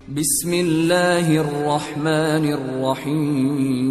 بسم اللہ الرحمن الرحیم۔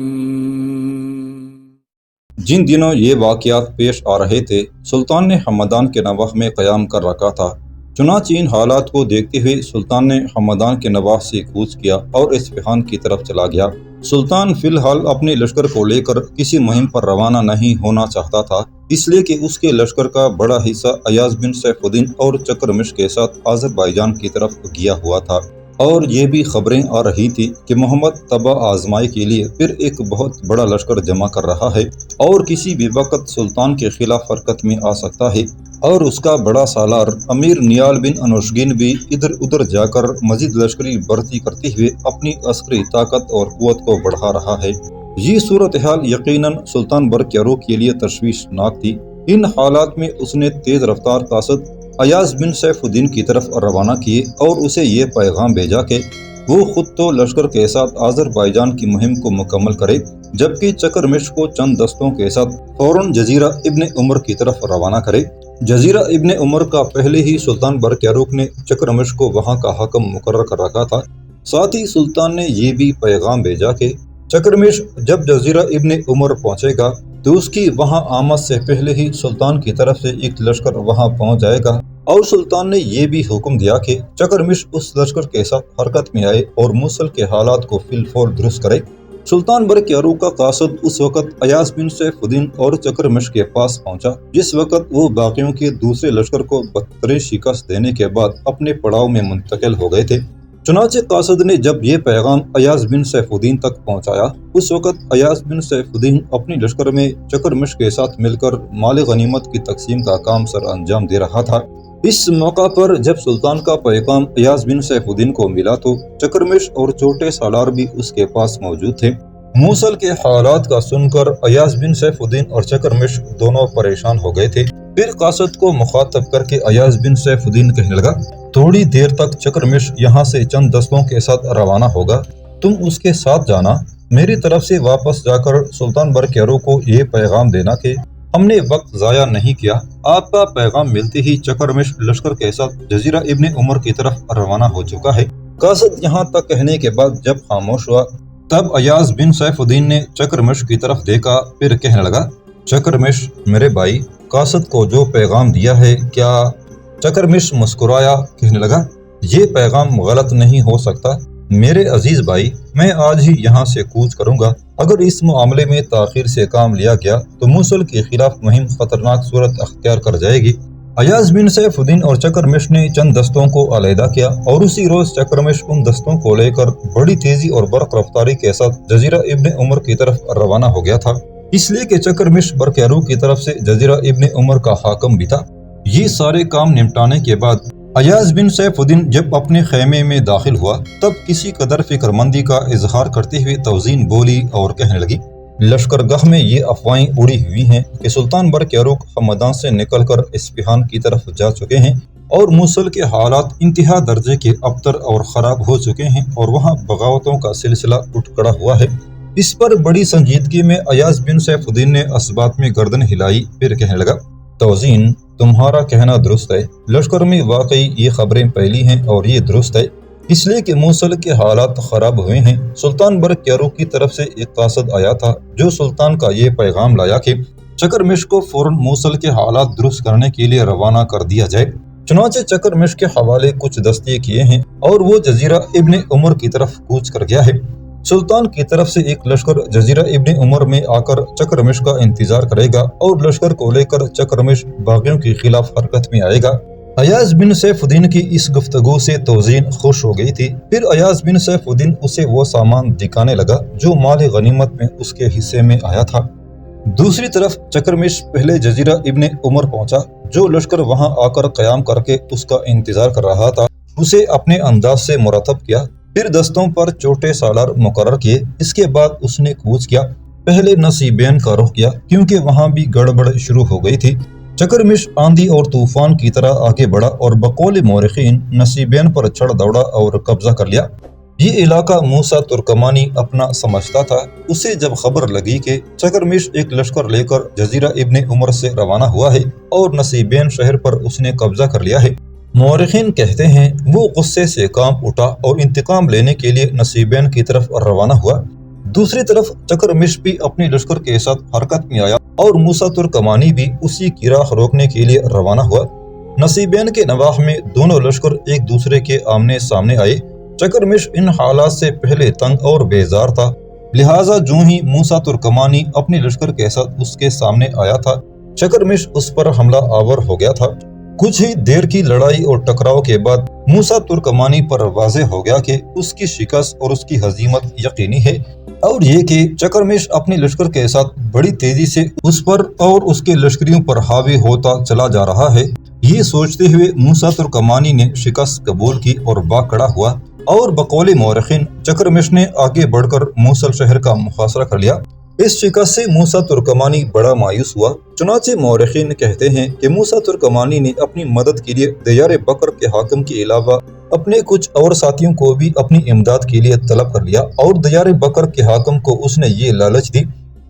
جن دنوں یہ واقعات پیش آ رہے تھے، سلطان نے ہمدان کے نواح میں قیام کر رکھا تھا۔ چنانچہ ان حالات کو دیکھتے ہوئے سلطان نے ہمدان کے نواح سے کوچ کیا اور اصفہان کی طرف چلا گیا۔ سلطان فی الحال اپنے لشکر کو لے کر کسی مہم پر روانہ نہیں ہونا چاہتا تھا، اس لیے کہ اس کے لشکر کا بڑا حصہ ایاز بن سیف الدین اور چکرمش کے ساتھ آذربائیجان کی طرف گیا ہوا تھا، اور یہ بھی خبریں آ رہی تھی کہ محمد تباہ آزمائی کے لیے پھر ایک بہت بڑا لشکر جمع کر رہا ہے اور کسی بھی وقت سلطان کے خلاف حرکت میں آ سکتا ہے، اور اس کا بڑا سالار امیر نیال بن انوشگین بھی ادھر ادھر جا کر مزید لشکری بھرتی کرتے ہوئے اپنی عسکری طاقت اور قوت کو بڑھا رہا ہے۔ یہ صورتحال یقیناً سلطان برقیارو کے لیے تشویشناک تھی۔ ان حالات میں اس نے تیز رفتار قاصد ایاز بن سیف الدین کی طرف روانہ کیے اور اسے یہ پیغام بھیجا کہ وہ خود تو لشکر کے ساتھ آذربائیجان کی مہم کو مکمل کرے، جبکہ چکرمش کو چند دستوں کے ساتھ فوراً جزیرہ ابن عمر کی طرف روانہ کرے۔ جزیرہ ابن عمر کا پہلے ہی سلطان برقیاروق نے چکرمش کو وہاں کا حاکم مقرر کر رکھا تھا۔ ساتھ ہی سلطان نے یہ بھی پیغام بھیجا کہ چکرمش جب جزیرہ ابن عمر پہنچے گا تو اس کی وہاں آمد سے پہلے ہی سلطان کی طرف سے ایک لشکر وہاں پہنچ جائے گا، اور سلطان نے یہ بھی حکم دیا کہ چکرمش اس لشکر کے ساتھ حرکت میں آئے اور موصل کے حالات کو فی الفور درست کرے۔ سلطان برقیاروق کا قاصد اس وقت ایاز بن سیف الدین اور چکرمش کے پاس پہنچا جس وقت وہ باقیوں کے دوسرے لشکر کو بدترین شکست دینے کے بعد اپنے پڑاؤ میں منتقل ہو گئے تھے۔ چنانچہ قاصد نے جب یہ پیغام ایاز بن سیف الدین تک پہنچایا، اس وقت ایاز بن سیف الدین اپنی لشکر میں چکرمش کے ساتھ مل کر مال غنیمت کی تقسیم کا کام سر انجام دے رہا تھا۔ اس موقع پر جب سلطان کا پیغام ایاز بن سیف الدین کو ملا تو چکرمش اور چھوٹے سالار بھی اس کے پاس موجود تھے۔ موصل کے حالات کا سن کر ایاز بن سیف الدین اور چکرمش دونوں پریشان ہو گئے تھے۔ پھر قاصد کو مخاطب کر کے ایاز بن سیف الدین کہنے لگا، تھوڑی دیر تک چکرمش یہاں سے چند دستوں کے ساتھ روانہ ہوگا، تم اس کے ساتھ جانا۔ میری طرف سے واپس جا کر سلطان برقیارو کو یہ پیغام دینا کہ ہم نے وقت ضائع نہیں کیا، آپ کا پیغام ملتے ہی چکرمش لشکر کے ساتھ جزیرہ ابن عمر کی طرف روانہ ہو چکا ہے۔ قاصد یہاں تک کہنے کے بعد جب خاموش ہوا تب ایاز بن سیف الدین نے چکرمش کی طرف دیکھا، پھر کہنے لگا، چکرمش میرے بھائی، قاصد کو جو پیغام دیا ہے کیا؟ چکرمش مسکرایا، کہنے لگا، یہ پیغام غلط نہیں ہو سکتا میرے عزیز بھائی، میں آج ہی یہاں سے کوچ کروں گا۔ اگر اس معاملے میں تاخیر سے کام لیا گیا تو موصل کے خلاف مہم خطرناک صورت اختیار کر جائے گی۔ ایاز بن سیف الدین اور چکرمش نے چند دستوں کو علیحدہ کیا اور اسی روز چکرمش ان دستوں کو لے کر بڑی تیزی اور برق رفتاری کے ساتھ جزیرہ ابن عمر کی طرف روانہ ہو گیا تھا، اس لیے کہ چکرمش برقیارو کی طرف سے جزیرہ ابن عمر کا حاکم بھی تھا۔ یہ سارے کام نمٹانے کے بعد ایاز بن سیف الدین جب اپنے خیمے میں داخل ہوا تب کسی قدر فکر مندی کا اظہار کرتے ہوئے توزین بولی اور کہنے لگی، لشکر گاہ میں یہ افواہیں اڑی ہوئی ہیں کہ سلطان برقیاروق ہمدان سے نکل کر اصفہان کی طرف جا چکے ہیں اور موصل کے حالات انتہا درجے کے ابتر اور خراب ہو چکے ہیں اور وہاں بغاوتوں کا سلسلہ اٹھ کھڑا ہوا ہے۔ اس پر بڑی سنجیدگی میں ایاز بن سیف الدین نے اسبات میں گردن ہلائی، پھر کہنے لگا، توزین تمہارا کہنا درست ہے، لشکر میں واقعی یہ خبریں پھیلی ہیں اور یہ درست ہے، اس لیے کہ موصل کے حالات خراب ہوئے ہیں۔ سلطان برقیارو کی طرف سے ایک قاصد آیا تھا جو سلطان کا یہ پیغام لایا کہ چکرمش کو فوراً موصل کے حالات درست کرنے کے لیے روانہ کر دیا جائے۔ چنانچہ چکرمش کے حوالے کچھ دستے کیے ہیں اور وہ جزیرہ ابن عمر کی طرف کوچ کر گیا ہے۔ سلطان کی طرف سے ایک لشکر جزیرہ ابن عمر میں آ کر چکرمش کا انتظار کرے گا اور لشکر کو لے کر چکرمش باغیوں کے خلاف حرکت میں آئے گا۔ ایاز بن سیف الدین کی اس گفتگو سے توزین خوش ہو گئی تھی۔ پھر ایاز بن سیف الدین اسے وہ سامان دکھانے لگا جو مال غنیمت میں اس کے حصے میں آیا تھا۔ دوسری طرف چکرمش پہلے جزیرہ ابن عمر پہنچا، جو لشکر وہاں آ کر قیام کر کے اس کا انتظار کر رہا تھا اسے اپنے انداز سے مرتب کیا، پھر دستوں پر چھوٹے سالار مقرر کیے۔ اس کے بعد اس نے کوچ کیا، پہلے نصیبین کا رخ کیا کیونکہ وہاں بھی گڑبڑ شروع ہو گئی تھی۔ چکرمش آندھی اور طوفان کی طرح آگے بڑھا اور بقول مورخین نصیبین پر چڑھ دوڑا اور قبضہ کر لیا۔ یہ علاقہ موسیٰ ترکمانی اپنا سمجھتا تھا۔ اسے جب خبر لگی کہ چکرمش ایک لشکر لے کر جزیرہ ابن عمر سے روانہ ہوا ہے اور نصیبین شہر پر اس نے قبضہ کر لیا ہے مورخین کہتے ہیں وہ غصے سے کانپ اٹھا اور انتقام لینے کے لیے نصیبین کی طرف روانہ ہوا۔ دوسری طرف چکرمش بھی اپنے لشکر کے ساتھ حرکت میں آیا اور موسیٰ ترکمانی بھی اسی کی راہ روکنے کے لیے روانہ ہوا۔ نصیبین کے نواح میں دونوں لشکر ایک دوسرے کے آمنے سامنے آئے۔ چکرمش ان حالات سے پہلے تنگ اور بیزار تھا، لہٰذا جو ہی موسیٰ ترکمانی اپنے لشکر کے ساتھ اس کے سامنے آیا تھا، چکرمش اس پر حملہ آور ہو گیا تھا۔ کچھ ہی دیر کی لڑائی اور ٹکراؤ کے بعد موسیٰ ترکمانی پر واضح ہو گیا کہ اس کی شکست اور اس کی ہزیمت یقینی ہے، اور یہ کہ چکرمش اپنے لشکر کے ساتھ بڑی تیزی سے اس پر اور اس کے لشکریوں پر حاوی ہوتا چلا جا رہا ہے۔ یہ سوچتے ہوئے موسیٰ ترکمانی نے شکست قبول کی اور باگ کھڑا ہوا، اور بقول مورخین چکرمش نے آگے بڑھ کر موصل شہر کا محاصرہ کر لیا۔ اس شکست سے موسیٰ ترکمانی بڑا مایوس ہوا۔ چنانچہ مورخین کہتے ہیں کہ موسیٰ ترکمانی نے اپنی مدد کے لیے دیار بکر کے حاکم کے علاوہ اپنے کچھ اور ساتھیوں کو بھی اپنی امداد کے لیے طلب کر لیا، اور دیار بکر کے حاکم کو اس نے یہ لالچ دی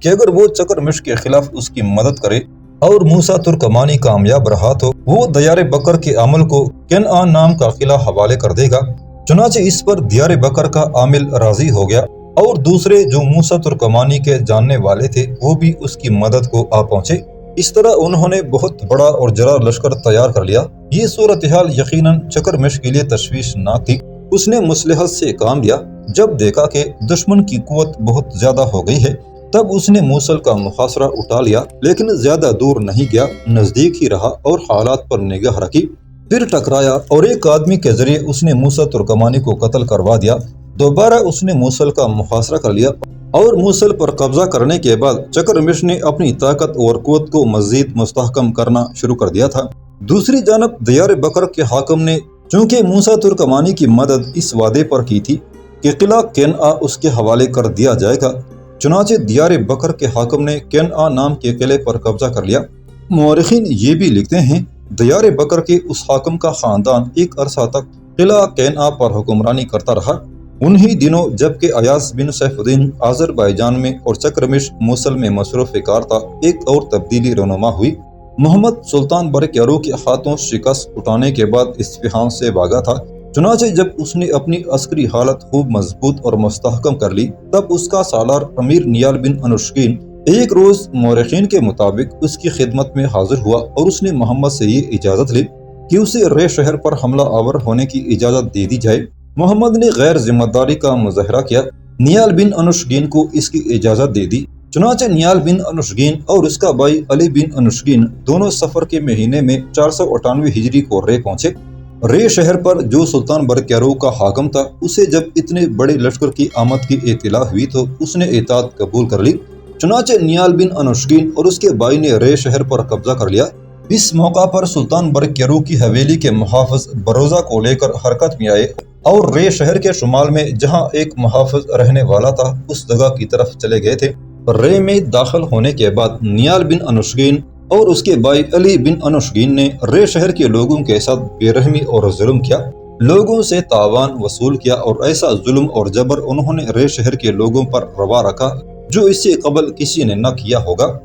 کہ اگر وہ چکرمش کے خلاف اس کی مدد کرے اور موسیٰ ترکمانی کامیاب رہا تو وہ دیار بکر کے عامل کو کنعان نام کا قلعہ حوالے کر دے گا۔ چنانچہ اس پر دیار بکر کا عامل راضی ہو گیا، اور دوسرے جو موسیٰ ترکمانی کے جاننے والے تھے وہ بھی اس کی مدد کو آ پہنچے۔ اس طرح انہوں نے بہت بڑا اور جرار لشکر تیار کر لیا۔ یہ صورتحال یقیناً چکرمش کے لیے تشویشناک تھی۔ اس نے مصلحت سے کام لیا۔ جب دیکھا کہ دشمن کی قوت بہت زیادہ ہو گئی ہے، تب اس نے موصل کا محاصرہ اٹھا لیا، لیکن زیادہ دور نہیں گیا، نزدیک ہی رہا اور حالات پر نگاہ رکھی۔ پھر ٹکرایا اور ایک آدمی کے ذریعے اس نے موسیٰ ترکمانی کو قتل کروا دیا۔ دوبارہ اس نے موصل کا محاصرہ کر لیا، اور موصل پر قبضہ کرنے کے بعد چکرمش نے اپنی طاقت اور قوت کو مزید مستحکم کرنا شروع کر دیا تھا۔ دوسری جانب دیار بکر کے حاکم نے چونکہ موسیٰ ترکمانی کی مدد اس وعدے پر کی تھی کہ قلعہ کنعا اس کے حوالے کر دیا جائے گا، چنانچہ دیار بکر کے حاکم نے کنعا نام کے قلعے پر قبضہ کر لیا۔ مورخین یہ بھی لکھتے ہیں دیار بکر کے اس حاکم کا خاندان ایک عرصہ تک قلعہ کنعا پر حکمرانی کرتا رہا۔ انہی دنوں جبکہ ایاس بن سیف الدین آذربائیجان میں اور چکرمش موصل میں مصروف کار تھا، ایک اور تبدیلی رونما ہوئی۔ محمد سلطان برق یارو کے ہاتھوں شکست اٹھانے کے بعد اصفہان سے بھاگا تھا۔ چنانچہ جب اس نے اپنی عسکری حالت خوب مضبوط اور مستحکم کر لی، تب اس کا سالار امیر نیال بن انوشکین ایک روز مورخین کے مطابق اس کی خدمت میں حاضر ہوا، اور اس نے محمد سے یہ اجازت لی کہ اسے رے شہر پر حملہ آور ہونے کی اجازت دے دی جائے۔ محمد نے غیر ذمہ داری کا مظاہرہ کیا، نیال بن انوشگین کو اس کی اجازت دے دی۔ چنانچہ نیال بن انوشگین اور اس کا بھائی علی بن انوشگین دونوں سفر کے مہینے میں 498 ہجری کو رے پہنچے۔ رے شہر پر جو سلطان برق یارو کا حاکم تھا، اسے جب اتنے بڑے لشکر کی آمد کی اطلاع ہوئی تو اس نے اطاعت قبول کر لی۔ چنانچہ نیال بن انوشگین اور اس کے بھائی نے رے شہر پر قبضہ کر لیا۔ اس موقع پر سلطان برق یارو کی حویلی کے محافظ بروزہ کو لے کر حرکت میں آئے، اور رے شہر کے شمال میں جہاں ایک محافظ رہنے والا تھا اس جگہ کی طرف چلے گئے تھے۔ رے میں داخل ہونے کے بعد نیال بن انوشگین اور اس کے بھائی علی بن انوشگین نے رے شہر کے لوگوں کے ساتھ بے رحمی اور ظلم کیا، لوگوں سے تاوان وصول کیا، اور ایسا ظلم اور جبر انہوں نے رے شہر کے لوگوں پر روا رکھا جو اس سے قبل کسی نے نہ کیا ہوگا۔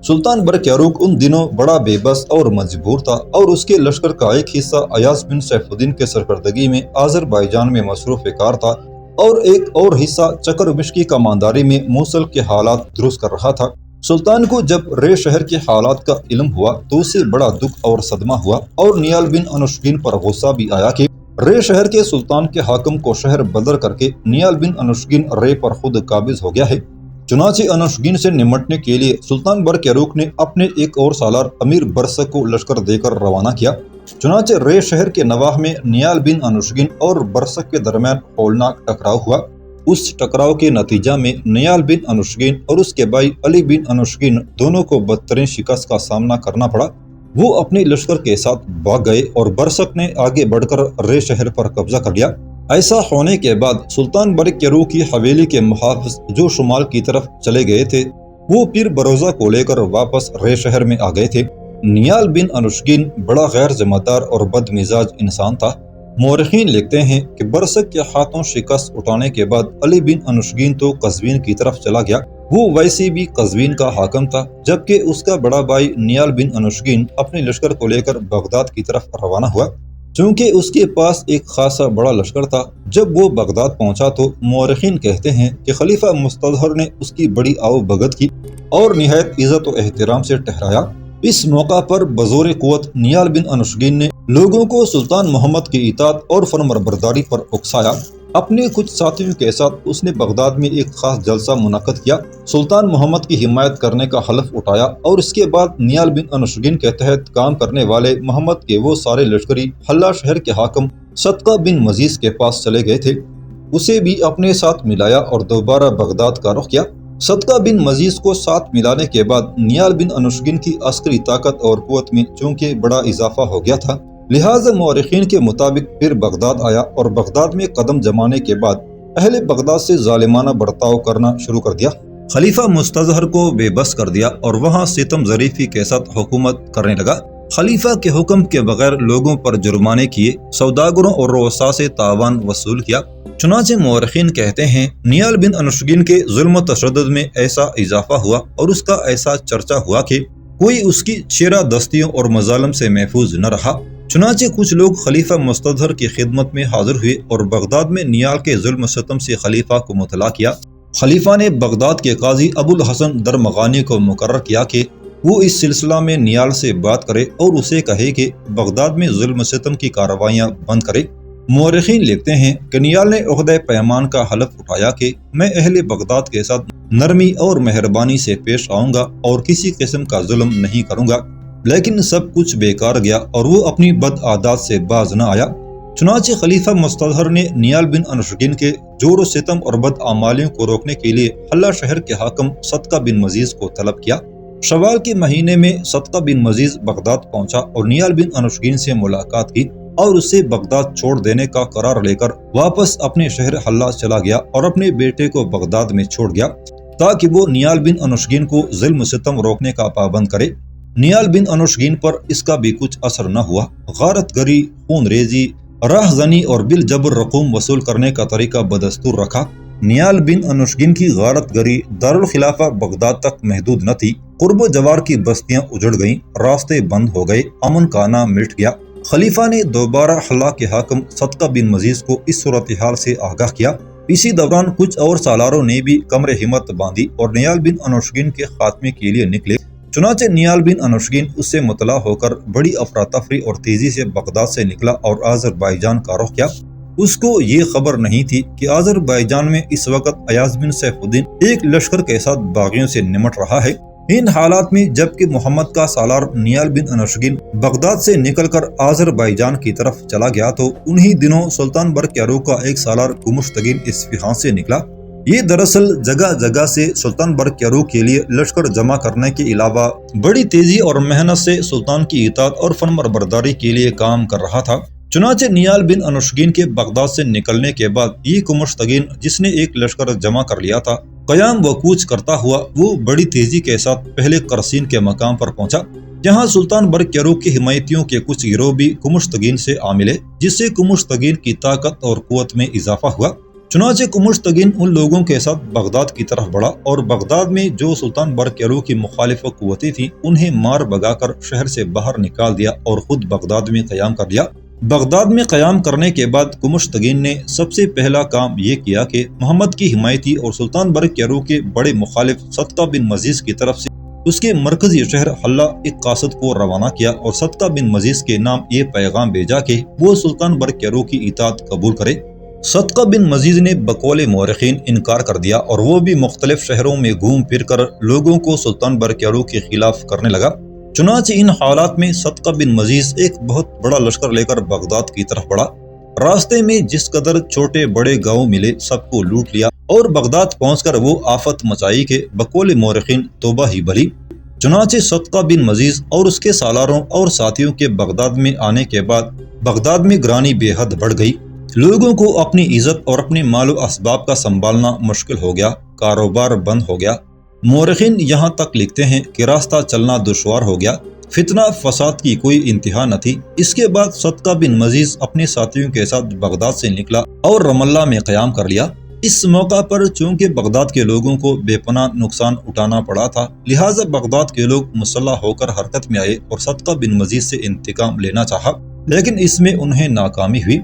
سلطان برق یارو ان دنوں بڑا بے بس اور مجبور تھا، اور اس کے لشکر کا ایک حصہ ایاس بن سیف الدین کے سرکردگی میں آذربائیجان میں مصروف کار تھا، اور ایک اور حصہ چکرمش کی کمانداری میں موصل کے حالات درست کر رہا تھا۔ سلطان کو جب رے شہر کے حالات کا علم ہوا تو اسے بڑا دکھ اور صدمہ ہوا، اور نیال بن انوشگین پر غصہ بھی آیا کہ رے شہر کے سلطان کے حاکم کو شہر بدر کر کے نیال بن انوشگین رے پر خود قابض ہو گیا ہے۔ چنانچہ انوشگین سے نمٹنے کے لیے سلطان برق یارو نے اپنے ایک اور سالار امیر برسک کو لشکر دے کر روانہ کیا۔ چنانچہ رے شہر کے نواح میں نیال بن انوشگین اور برسک کے درمیان ہولناک ٹکراؤ ہوا۔ اس ٹکراؤ کے نتیجہ میں نیال بن انوشگین اور اس کے بھائی علی بن انوشگین دونوں کو بدترین شکست کا سامنا کرنا پڑا۔ وہ اپنے لشکر کے ساتھ بھاگ گئے، اور برسک نے آگے بڑھ کر رے شہر پر قبضہ کر لیا۔ ایسا ہونے کے بعد سلطان برق یارو کی حویلی کے محافظ جو شمال کی طرف چلے گئے تھے، وہ پھر بروزہ کو لے کر واپس رے شہر میں آ گئے تھے۔ نیال بن انوشگین بڑا غیر ذمہ دار اور بد مزاج انسان تھا۔ مورخین لکھتے ہیں کہ برسک کے ہاتھوں شکست اٹھانے کے بعد علی بن انوشگین تو قزوین کی طرف چلا گیا۔ وہ ویسے بھی قزوین کا حاکم تھا، جبکہ اس کا بڑا بھائی نیال بن انوشگین اپنے لشکر کو لے کر بغداد کی طرف روانہ ہوا۔ چونکہ اس کے پاس ایک خاصا بڑا لشکر تھا۔ جب وہ بغداد پہنچا تو مورخین کہتے ہیں کہ خلیفہ مستظہر نے اس کی بڑی آؤ بھگت کی اور نہایت عزت و احترام سے ٹھہرایا۔ اس موقع پر بزور قوت نیال بن انوشگین نے لوگوں کو سلطان محمد کی اطاعت اور فرمانبرداری پر اکسایا۔ اپنے کچھ ساتھیوں کے ساتھ اس نے بغداد میں ایک خاص جلسہ منعقد کیا، سلطان محمد کی حمایت کرنے کا حلف اٹھایا اور اس کے بعد نیال بن انوشگین کے تحت کام کرنے والے محمد کے وہ سارے لشکری حلہ شہر کے حاکم صدقہ بن مزیز کے پاس چلے گئے تھے، اسے بھی اپنے ساتھ ملایا اور دوبارہ بغداد کا رخ کیا۔ صدقہ بن مزیز کو ساتھ ملانے کے بعد نیال بن انوشگین کی عسکری طاقت اور قوت میں چونکہ بڑا اضافہ ہو گیا تھا، لہٰذا مورخین کے مطابق پھر بغداد آیا اور بغداد میں قدم جمانے کے بعد اہل بغداد سے ظالمانہ برتاؤ کرنا شروع کر دیا۔ خلیفہ مستظہر کو بے بس کر دیا اور وہاں ستم ظریفی کے ساتھ حکومت کرنے لگا۔ خلیفہ کے حکم کے بغیر لوگوں پر جرمانے کیے، سوداگروں اور رؤساء سے تاوان وصول کیا۔ چنانچہ مورخین کہتے ہیں نیال بن انوشگین کے ظلم و تشدد میں ایسا اضافہ ہوا اور اس کا ایسا چرچا ہوا کہ کوئی اس کی چیرہ دستیوں اور مظالم سے محفوظ نہ رہا۔ چنانچہ کچھ لوگ خلیفہ مستظہر کی خدمت میں حاضر ہوئے اور بغداد میں نیال کے ظلم و ستم سے خلیفہ کو مطلع کیا۔ خلیفہ نے بغداد کے قاضی ابو الحسن درمغانی کو مقرر کیا کہ وہ اس سلسلہ میں نیال سے بات کرے اور اسے کہے کہ بغداد میں ظلم و ستم کی کارروائیاں بند کرے۔ مورخین لکھتے ہیں کہ نیال نے عہدہ پیمان کا حلف اٹھایا کہ میں اہل بغداد کے ساتھ نرمی اور مہربانی سے پیش آؤں گا اور کسی قسم کا ظلم نہیں کروں گا، لیکن سب کچھ بیکار گیا اور وہ اپنی بد عادات سے باز نہ آیا۔ چنانچہ خلیفہ مستظہر نے نیال بن انوشگین کے جور و ستم اور بد اعمالیوں کو روکنے کے لیے حلہ شہر کے حاکم صدقہ بن مزیز کو طلب کیا۔ شوال کے مہینے میں صدقہ بن مزیز بغداد پہنچا اور نیال بن انوشگین سے ملاقات کی اور اسے بغداد چھوڑ دینے کا قرار لے کر واپس اپنے شہر حلہ چلا گیا اور اپنے بیٹے کو بغداد میں چھوڑ گیا تاکہ وہ نیال بن انوشگین کو ظلم و ستم روکنے کا پابند کرے۔ نیال بن انوشگین پر اس کا بھی کچھ اثر نہ ہوا۔ غارت گری، خون ریزی، راہ زنی اور بالجبر رقوم وصول کرنے کا طریقہ بدستور رکھا۔ نیال بن انوشگین کی غارت گری دارالخلافہ بغداد تک محدود نہ تھی، قرب و جوار کی بستیاں اجڑ گئیں، راستے بند ہو گئے، امن کا نام مٹ گیا۔ خلیفہ نے دوبارہ حلہ کے حاکم صدقہ بن مزیز کو اس صورتحال سے آگاہ کیا۔ اسی دوران کچھ اور سالاروں نے بھی کمر ہمت باندھی اور نیال بن انوشگین کے خاتمے کے لیے نکلے۔ چنانچہ نیال بن انوشگین اس سے مطلع ہو کر بڑی افراتفری اور تیزی سے بغداد سے نکلا اور آذربائیجان کا رخ کیا۔ اس کو یہ خبر نہیں تھی کہ آذربائیجان میں اس وقت ایاز بن سیف الدین ایک لشکر کے ساتھ باغیوں سے نمٹ رہا ہے۔ ان حالات میں جبکہ محمد کا سالار نیال بن انوشگین بغداد سے نکل کر آذربائیجان کی طرف چلا گیا تو انہی دنوں سلطان برقیارو کا ایک سالار گمشتگین اصفہان سے نکلا۔ یہ دراصل جگہ جگہ سے سلطان برقیارو کے لیے لشکر جمع کرنے کے علاوہ بڑی تیزی اور محنت سے سلطان کی اطاعت اور فرمانبرداری کے لیے کام کر رہا تھا۔ چنانچہ نیال بن انوشگین کے بغداد سے نکلنے کے بعد یہ گمشتگین جس نے ایک لشکر جمع کر لیا تھا، قیام و کوچ کرتا ہوا وہ بڑی تیزی کے ساتھ پہلے قرسین کے مقام پر پہنچا، جہاں سلطان برقیارو کے حمایتیوں کے کچھ گروہ بھی گمشتگین سے آ ملے، جس سے گمشتگین کی طاقت اور قوت میں اضافہ ہوا۔ چنانچہ گمشتگین ان لوگوں کے ساتھ بغداد کی طرف بڑھا اور بغداد میں جو سلطان برقیارو کی مخالف قوتیں تھیں انہیں مار بگا کر شہر سے باہر نکال دیا اور خود بغداد میں قیام کر لیا۔ بغداد میں قیام کرنے کے بعد گمشتگین نے سب سے پہلا کام یہ کیا کہ محمد کی حمایتی اور سلطان برقیارو کے بڑے مخالف صدقہ بن مزیز کی طرف سے اس کے مرکزی شہر حلہ ایک قاصد کو روانہ کیا اور صدقہ بن مزیز کے نام یہ پیغام بھیجا کہ وہ سلطان برقیارو کی اطاعت قبول کرے۔ صدقہ بن مزیز نے بقول مورخین انکار کر دیا اور وہ بھی مختلف شہروں میں گھوم پھر کر لوگوں کو سلطان برقیارو کے خلاف کرنے لگا۔ چنانچہ ان حالات میں صدقہ بن مزیز ایک بہت بڑا لشکر لے کر بغداد کی طرف بڑھا۔ راستے میں جس قدر چھوٹے بڑے گاؤں ملے سب کو لوٹ لیا اور بغداد پہنچ کر وہ آفت مچائی کہ بقول مورخین توبہ ہی بھلی۔ چنانچہ صدقہ بن مزیز اور اس کے سالاروں اور ساتھیوں کے بغداد میں آنے کے بعد بغداد میں گرانی بے حد بڑھ گئی، لوگوں کو اپنی عزت اور اپنے مال و اسباب کا سنبھالنا مشکل ہو گیا، کاروبار بند ہو گیا۔ مورخین یہاں تک لکھتے ہیں کہ راستہ چلنا دشوار ہو گیا، فتنہ فساد کی کوئی انتہا نہ تھی۔ اس کے بعد صدقہ بن مزیز اپنے ساتھیوں کے ساتھ بغداد سے نکلا اور رم اللہ میں قیام کر لیا۔ اس موقع پر چونکہ بغداد کے لوگوں کو بے پناہ نقصان اٹھانا پڑا تھا، لہٰذا بغداد کے لوگ مسلح ہو کر حرکت میں آئے اور صدقہ بن مزیز سے انتقام لینا چاہا۔ لیکن اس میں انہیں ناکامی ہوئی۔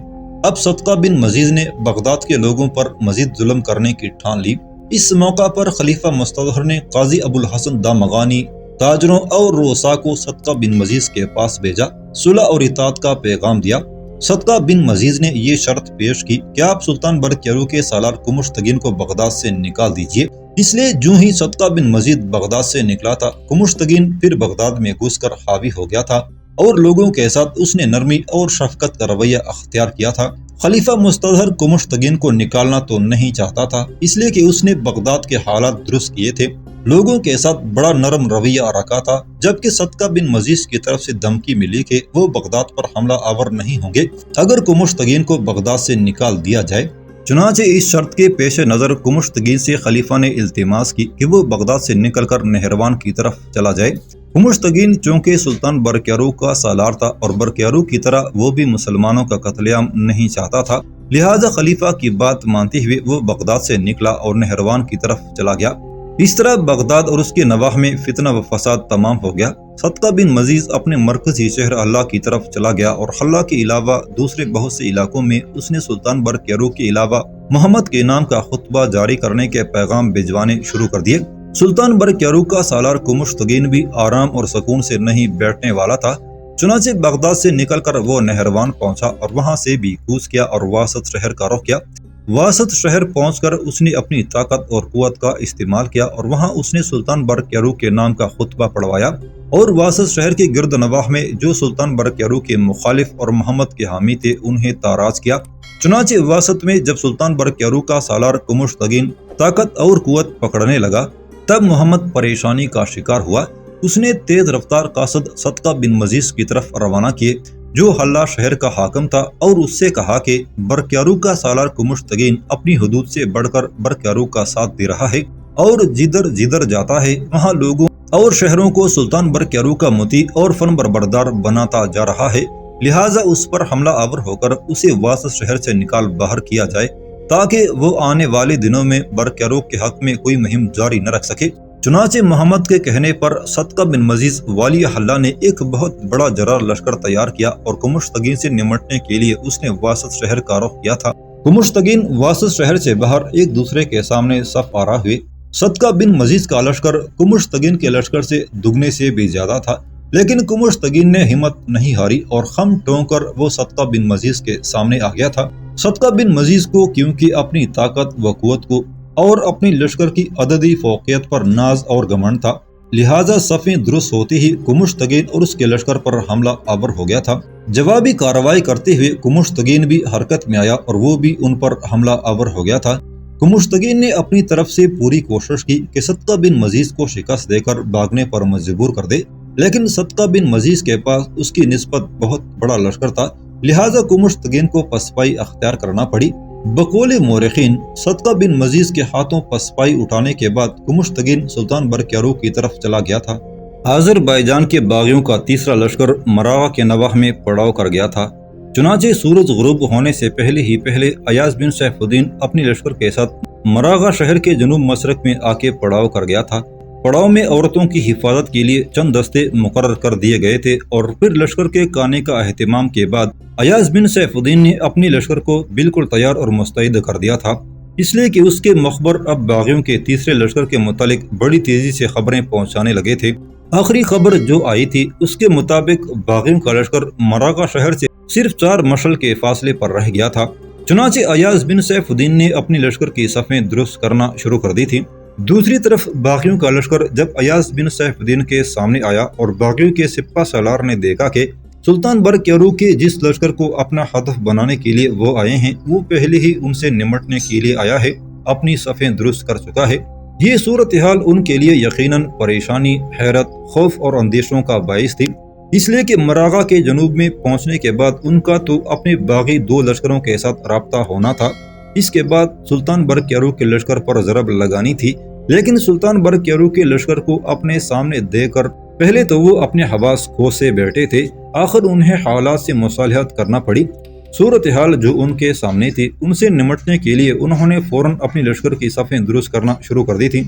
اب صدقہ بن مزید نے بغداد کے لوگوں پر مزید ظلم کرنے کی ٹھان لی۔ اس موقع پر خلیفہ مستظہر نے قاضی ابو الحسن دامغانی، تاجروں اور رؤساء کو صدقہ بن مزید کے پاس بھیجا، صلح اور اطاعت کا پیغام دیا۔ صدقہ بن مزید نے یہ شرط پیش کی کہ آپ سلطان برقیارو کے سالار کمشتگین کو بغداد سے نکال دیجیے۔ اس لیے جو ہی صدقہ بن مزید بغداد سے نکلا تھا، کمشتگین پھر بغداد میں گھس کر حاوی ہو گیا تھا اور لوگوں کے ساتھ اس نے نرمی اور شفقت کا رویہ اختیار کیا تھا۔ خلیفہ مستظہر کمشتگین کو نکالنا تو نہیں چاہتا تھا، اس لیے کہ اس نے بغداد کے حالات درست کیے تھے، لوگوں کے ساتھ بڑا نرم رویہ رکھا تھا، جبکہ صدقہ بن مزید کی طرف سے دھمکی ملی کہ وہ بغداد پر حملہ آور نہیں ہوں گے اگر کمشتگین کو بغداد سے نکال دیا جائے۔ چنانچہ اس شرط کے پیش نظر کمشتگین سے خلیفہ نے التماس کی کہ وہ بغداد سے نکل کر نہروان کی طرف چلا جائے۔ کمشتگین چونکہ سلطان برقیارو کا سالار تھا اور برقیارو کی طرح وہ بھی مسلمانوں کا قتل عام نہیں چاہتا تھا، لہذا خلیفہ کی بات مانتے ہوئے وہ بغداد سے نکلا اور نہروان کی طرف چلا گیا۔ اس طرح بغداد اور اس کے نواح میں فتنہ و فساد تمام ہو گیا۔ صدقہ بن مزید اپنے مرکزی شہر حلہ کی طرف چلا گیا اور حلہ کے علاوہ دوسرے بہت سے علاقوں میں اس نے سلطان برقیارو کے علاوہ محمد کے نام کا خطبہ جاری کرنے کے پیغام بھجوانے شروع کر دیے۔ سلطان برقیارو کا سالار کمشتگین بھی آرام اور سکون سے نہیں بیٹھنے والا تھا، چنانچہ بغداد سے نکل کر وہ نہروان پہنچا اور وہاں سے بھی کوچ کیا اور واسط شہر کا رخ کیا۔ واسط شہر پہنچ کر اس نے اپنی طاقت اور قوت کا استعمال کیا اور وہاں اس نے سلطان برقیارو کے نام کا خطبہ پڑھوایا اور واسط شہر کے گرد نواح میں جو سلطان برقیارو کے مخالف اور محمد کے حامی تھے انہیں تاراج کیا۔ چنانچہ واسط میں جب سلطان برقیارو کا سالار کمشتگین طاقت اور قوت پکڑنے لگا تب محمد پریشانی کا شکار ہوا۔ اس نے تیز رفتار قاصد صدقہ بن مزید کی طرف روانہ کیے جو حلہ شہر کا حاکم تھا اور اس سے کہا کہ برقیارو کا سالار کمشتگین اپنی حدود سے بڑھ کر برقیارو کا ساتھ دے رہا ہے اور جدھر جدھر جاتا ہے وہاں لوگوں اور شہروں کو سلطان برقیارو کا مطیع اور فرم بردار بناتا جا رہا ہے، لہٰذا اس پر حملہ آور ہو کر اسے واسط شہر سے نکال باہر کیا جائے تاکہ وہ آنے والے دنوں میں برقیارو کے حق میں کوئی مہم جاری نہ رکھ سکے۔ چنانچہ محمد کے کہنے پر صدقہ بن مزید والی حلہ نے ایک بہت بڑا جرار لشکر تیار کیا اور کمشتگین سے نمٹنے کے لیے اس نے واسط شہر کا رخ کیا تھا۔ کمشتگین واسط شہر سے باہر ایک دوسرے کے سامنے صف آرا ہوئے۔ صدقہ بن مزید کا لشکر کمشتگین کے لشکر سے دگنے سے بھی زیادہ تھا، لیکن کمشتگین نے ہمت نہیں ہاری اور خم ٹون کر وہ صدقہ بن مزید کے سامنے آ گیا تھا۔ صدقہ بن مزید کو کیونکہ اپنی طاقت و قوت کو اور اپنی لشکر کی عددی فوقیت پر ناز اور گھمنڈ تھا، لہٰذا صفیں درست ہوتی ہی کمشتگین اور اس کے لشکر پر حملہ آور ہو گیا تھا۔ جوابی کارروائی کرتے ہوئے کمشتگین بھی حرکت میں آیا اور وہ بھی ان پر حملہ آور ہو گیا تھا۔ کمشتگین نے اپنی طرف سے پوری کوشش کی کہ صدقہ بن مزید کو شکست دے کر بھاگنے پر مجبور کر دے، لیکن صدقہ بن مزید کے پاس اس کی نسبت بہت بڑا لشکر تھا، لہٰذا کمشتگین کو پسپائی اختیار کرنا پڑی۔ بقول مورخین صدقہ بن مزید کے ہاتھوں پسپائی اٹھانے کے بعد کمشتگین سلطان برقیارو کی طرف چلا گیا تھا۔ آذربائیجان کے باغیوں کا تیسرا لشکر مراغہ کے نواح میں پڑاؤ کر گیا تھا، چنانچہ سورج غروب ہونے سے پہلے ایاز بن سیف الدین اپنی لشکر کے ساتھ مراغہ شہر کے جنوب مشرق میں آ کے پڑاؤ کر گیا تھا۔ پڑاؤ میں عورتوں کی حفاظت کے لیے چند دستے مقرر کر دیے گئے تھے اور پھر لشکر کے کانے کا اہتمام کے بعد ایاز بن سیف الدین نے اپنی لشکر کو بالکل تیار اور مستعد کر دیا تھا، اس لیے کہ اس کے مخبر اب باغیوں کے تیسرے لشکر کے متعلق بڑی تیزی سے خبریں پہنچانے لگے تھے۔ آخری خبر جو آئی تھی اس کے مطابق باغیوں کا لشکر مراغہ شہر سے صرف 4 مشل کے فاصلے پر رہ گیا تھا، چنانچہ ایاز بن سیف الدین نے اپنی لشکر کی صفیں درست کرنا شروع کر دی تھی۔ دوسری طرف باغیوں کا لشکر جب ایاز بن سیف الدین کے سامنے آیا اور باغیوں کے سپہ سالار نے دیکھا کہ سلطان برقیارو کے جس لشکر کو اپنا ہدف بنانے کے لیے وہ آئے ہیں وہ پہلے ہی ان سے نمٹنے کے لیے آیا ہے، اپنی صفیں درست کر چکا ہے، یہ صورتحال ان کے لیے یقیناً پریشانی، حیرت، خوف اور اندیشوں کا باعث تھی، اس لیے کہ مراغہ کے جنوب میں پہنچنے کے بعد ان کا تو اپنے باغی 2 لشکروں کے ساتھ رابطہ ہونا تھا، اس کے بعد سلطان برقیارو کے لشکر پر ضرب لگانی تھی، لیکن سلطان برقیارو کے لشکر کو اپنے سامنے دیکھ کر پہلے تو وہ اپنے حواس کھو سے بیٹھے تھے، آخر انہیں حالات سے مصالحت کرنا پڑی۔ صورتحال جو ان کے سامنے تھی ان سے نمٹنے کے لیے انہوں نے فوراً اپنی لشکر کی صفیں درست کرنا شروع کر دی تھی۔